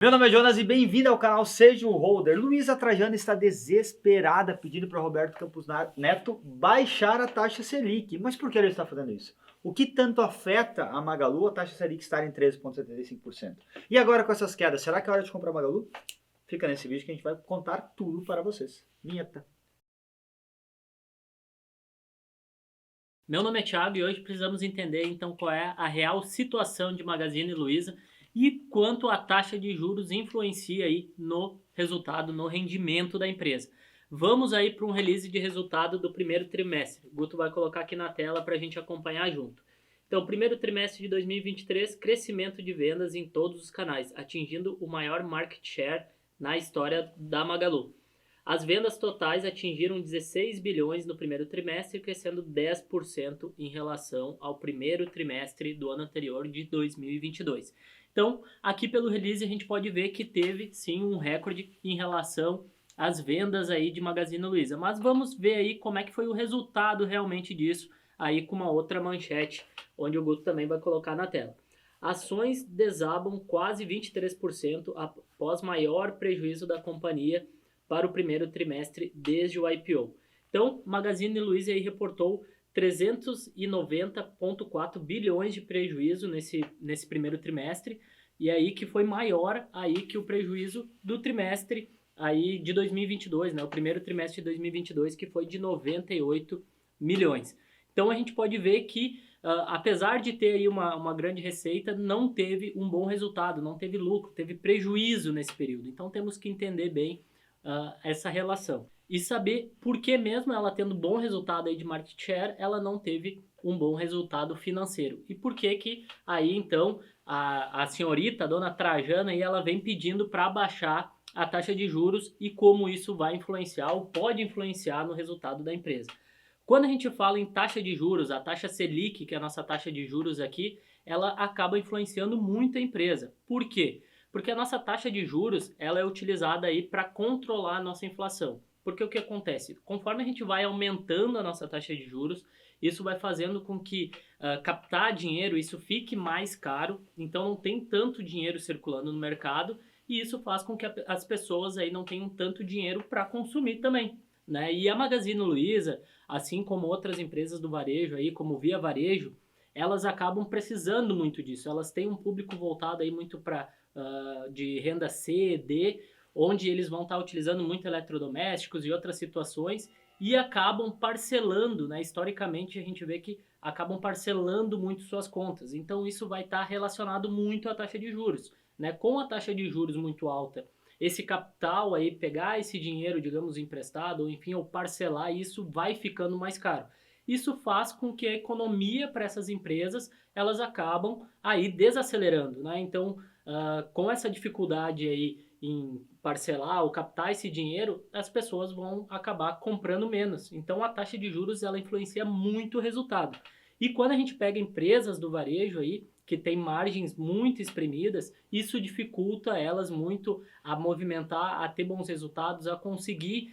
Meu nome é Jonas e bem-vindo ao canal Seja o Holder. Luísa Trajano está desesperada pedindo para Roberto Campos Neto baixar a taxa Selic. Mas por que ele está fazendo isso? O que tanto afeta a Magalu a taxa Selic estar em 13,75%? E agora com essas quedas, será que é hora de comprar Magalu? Fica nesse vídeo que a gente vai contar tudo para vocês. Vinheta. Meu nome é Thiago e hoje precisamos entender então qual é a real situação de Magazine Luiza e quanto a taxa de juros influencia aí no resultado, no rendimento da empresa. Vamos aí para um release de resultado do primeiro trimestre. O Guto vai colocar aqui na tela para a gente acompanhar junto. Então, primeiro trimestre de 2023, crescimento de vendas em todos os canais, atingindo o maior market share na história da Magalu. As vendas totais atingiram 16 bilhões no primeiro trimestre, crescendo 10% em relação ao primeiro trimestre do ano anterior de 2022. Então, aqui pelo release a gente pode ver que teve sim um recorde em relação às vendas aí de Magazine Luiza. Mas vamos ver aí como é que foi o resultado realmente disso, aí com uma outra manchete, onde o Guto também vai colocar na tela. Ações desabam quase 23% após maior prejuízo da companhia para o primeiro trimestre desde o IPO. Então, Magazine Luiza aí reportou 390,4 bilhões de prejuízo nesse primeiro trimestre, e aí que foi maior aí que o prejuízo do trimestre aí de 2022, né? O primeiro trimestre de 2022 que foi de 98 milhões. Então a gente pode ver que apesar de ter aí uma grande receita, não teve um bom resultado, não teve lucro, teve prejuízo nesse período. Então temos que entender bem essa relação. E saber por que mesmo ela tendo bom resultado aí de market share, ela não teve um bom resultado financeiro. E por que que aí então a senhorita, a dona Trajana, aí, ela vem pedindo para baixar a taxa de juros e como isso vai influenciar ou pode influenciar no resultado da empresa. Quando a gente fala em taxa de juros, a taxa Selic, que é a nossa taxa de juros aqui, ela acaba influenciando muito a empresa. Por quê? Porque a nossa taxa de juros ela é utilizada aí para controlar a nossa inflação. Porque o que acontece? Conforme a gente vai aumentando a nossa taxa de juros, isso vai fazendo com que captar dinheiro isso fique mais caro, então não tem tanto dinheiro circulando no mercado e isso faz com que as pessoas aí não tenham tanto dinheiro para consumir também. Né? E a Magazine Luiza, assim como outras empresas do varejo aí, como Via Varejo, elas acabam precisando muito disso. Elas têm um público voltado aí muito para de renda C, D, onde eles vão estar utilizando muito eletrodomésticos e outras situações e acabam parcelando, né? Historicamente a gente vê que acabam parcelando muito suas contas. Então isso vai estar relacionado muito à taxa de juros, né? Com a taxa de juros muito alta, esse capital aí, pegar esse dinheiro, digamos, emprestado, ou enfim, ou parcelar, isso vai ficando mais caro. Isso faz com que a economia para essas empresas, elas acabam aí desacelerando, né? Então, com essa dificuldade aí em parcelar ou captar esse dinheiro, as pessoas vão acabar comprando menos. Então, a taxa de juros, ela influencia muito o resultado. E quando a gente pega empresas do varejo aí, que tem margens muito espremidas, isso dificulta elas muito a movimentar, a ter bons resultados, a conseguir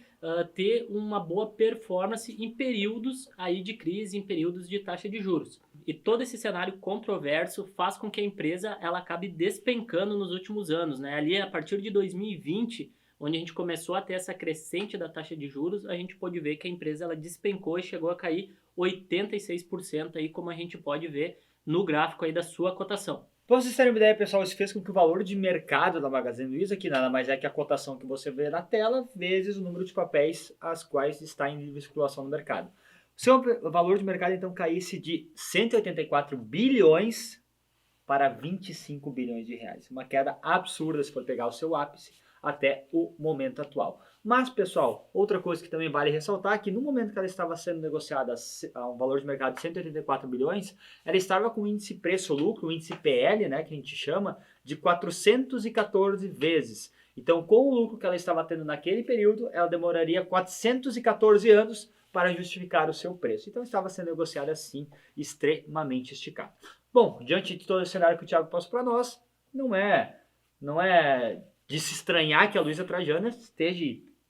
ter uma boa performance em períodos aí de crise, em períodos de taxa de juros. E todo esse cenário controverso faz com que a empresa ela acabe despencando nos últimos anos, né? Ali a partir de 2020, onde a gente começou a ter essa crescente da taxa de juros, a gente pode ver que a empresa ela despencou e chegou a cair 86% aí, como a gente pode ver no gráfico aí da sua cotação. Para vocês terem uma ideia, pessoal, isso fez com que o valor de mercado da Magazine Luiza, que nada mais é que a cotação que você vê na tela, vezes o número de papéis as quais está em livre circulação no mercado. O seu valor de mercado, então, caísse de 184 bilhões para 25 bilhões de reais. Uma queda absurda se for pegar o seu ápice até o momento atual. Mas, pessoal, outra coisa que também vale ressaltar é que no momento que ela estava sendo negociada a um valor de mercado de 184 bilhões, ela estava com o índice preço-lucro, o índice PL, né, que a gente chama, de 414 vezes. Então, com o lucro que ela estava tendo naquele período, ela demoraria 414 anos para justificar o seu preço. Então, estava sendo negociada assim, extremamente esticado. Bom, diante de todo o cenário que o Thiago passou para nós, não é de se estranhar que a Luísa Trajano esteja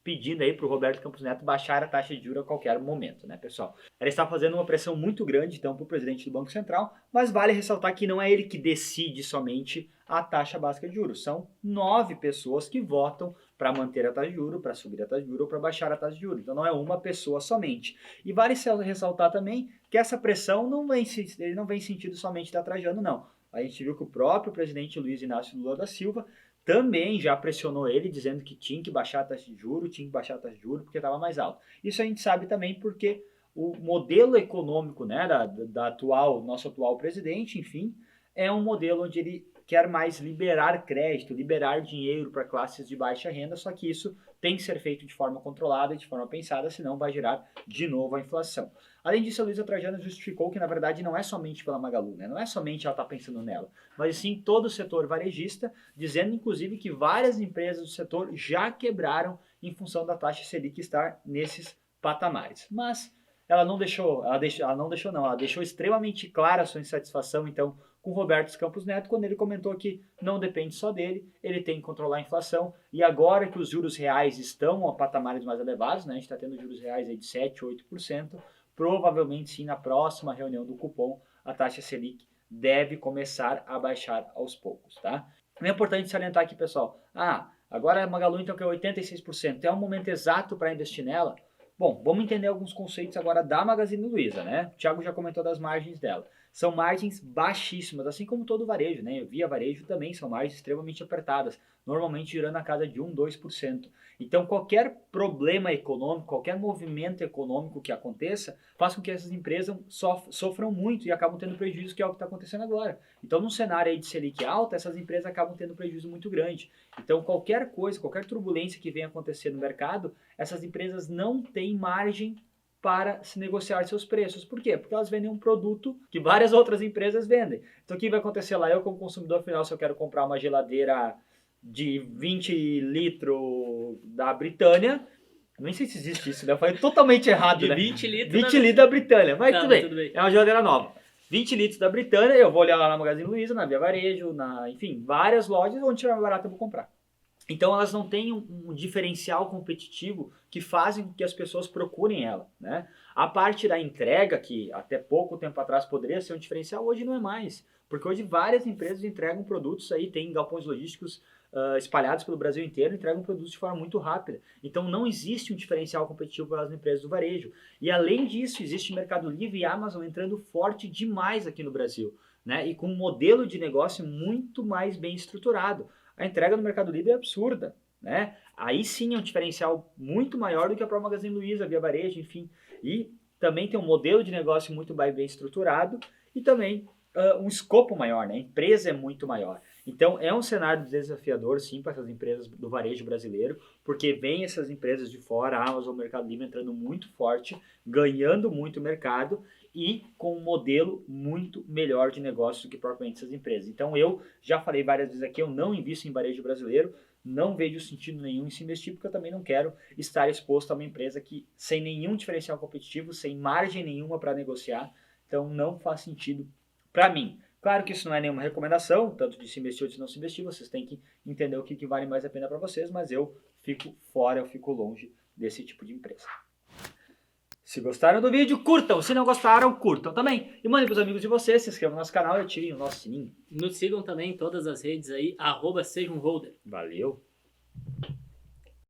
pedindo aí para o Roberto Campos Neto baixar a taxa de juros a qualquer momento, né, pessoal? Ela está fazendo uma pressão muito grande, então, para o presidente do Banco Central, mas vale ressaltar que não é ele que decide somente a taxa básica de juros. São 9 pessoas que votam para manter a taxa de juros, para subir a taxa de juros ou para baixar a taxa de juros. Então, não é uma pessoa somente. E vale ressaltar também que essa pressão ele não vem sentido somente da Trajano, não. A gente viu que o próprio presidente Luiz Inácio Lula da Silva também já pressionou ele, dizendo que tinha que baixar a taxa de juros, porque estava mais alto. Isso a gente sabe também porque o modelo econômico, né, nosso atual presidente, enfim, é um modelo onde ele quer mais liberar crédito, liberar dinheiro para classes de baixa renda, só que isso tem que ser feito de forma controlada, de forma pensada, senão vai gerar de novo a inflação. Além disso, a Luísa Trajano justificou que, na verdade, não é somente pela Magalu, né? Não é somente ela estar pensando nela, mas sim todo o setor varejista, dizendo, inclusive, que várias empresas do setor já quebraram em função da taxa Selic estar nesses patamares. Mas ela deixou extremamente clara a sua insatisfação, então, com Roberto Campos Neto, quando ele comentou que não depende só dele, ele tem que controlar a inflação, e agora que os juros reais estão a patamares mais elevados, né, a gente está tendo juros reais aí de 7%, 8%, provavelmente sim, na próxima reunião do cupom, a taxa Selic deve começar a baixar aos poucos, tá? É importante salientar aqui, pessoal, agora a Magalu então que é 86%, é um momento exato para investir nela? Bom, vamos entender alguns conceitos agora da Magazine Luiza, né? O Thiago já comentou das margens dela. São margens baixíssimas, assim como todo varejo, né? Via varejo também são margens extremamente apertadas, normalmente girando a casa de 1, 2%. Então, qualquer problema econômico, qualquer movimento econômico que aconteça, faz com que essas empresas sofram muito e acabam tendo prejuízo, que é o que está acontecendo agora. Então, num cenário aí de Selic alta, essas empresas acabam tendo prejuízo muito grande. Então, qualquer coisa, qualquer turbulência que venha acontecer no mercado, essas empresas não têm margem para se negociar seus preços. Por quê? Porque elas vendem um produto que várias outras empresas vendem. Então, o que vai acontecer lá? Eu, como consumidor final, se eu quero comprar uma geladeira de 20 litros da Britânia, nem sei se existe isso, né? Eu falei totalmente errado, de né? 20 litros 20 litros da Britânia, mas Tá, tudo mas bem. tudo bem. É uma geladeira nova. 20 litros da Britânia, eu vou olhar lá na Magazine Luiza, na Via Varejo, enfim, várias lojas onde tiver mais barato eu vou comprar. Então elas não têm um diferencial competitivo que fazem com que as pessoas procurem ela, né? A parte da entrega, que até pouco tempo atrás poderia ser um diferencial, hoje não é mais. Porque hoje várias empresas entregam produtos aí, tem galpões logísticos espalhados pelo Brasil inteiro, entregam produtos de forma muito rápida. Então não existe um diferencial competitivo para as empresas do varejo. E além disso, existe Mercado Livre e Amazon entrando forte demais aqui no Brasil, né? E com um modelo de negócio muito mais bem estruturado. A entrega no Mercado Livre é absurda, né? Aí sim é um diferencial muito maior do que a própria Magazine Luiza, Via Varejo, enfim. E também tem um modelo de negócio muito bem estruturado e também um escopo maior, né? A empresa é muito maior. Então é um cenário desafiador, sim, para essas empresas do varejo brasileiro, porque vem essas empresas de fora, a Amazon, o Mercado Livre entrando muito forte, ganhando muito mercado e com um modelo muito melhor de negócio do que propriamente essas empresas. Então eu já falei várias vezes aqui, eu não invisto em varejo brasileiro, não vejo sentido nenhum em se investir, porque eu também não quero estar exposto a uma empresa que sem nenhum diferencial competitivo, sem margem nenhuma para negociar, então não faz sentido para mim. Claro que isso não é nenhuma recomendação, tanto de se investir ou de não se investir, vocês têm que entender o que vale mais a pena para vocês, mas eu fico fora, eu fico longe desse tipo de empresa. Se gostaram do vídeo, curtam. Se não gostaram, curtam também. E mandem para os amigos de vocês, se inscrevam no nosso canal e ativem o nosso sininho. Nos sigam também em todas as redes aí, @sejaumholder. Valeu!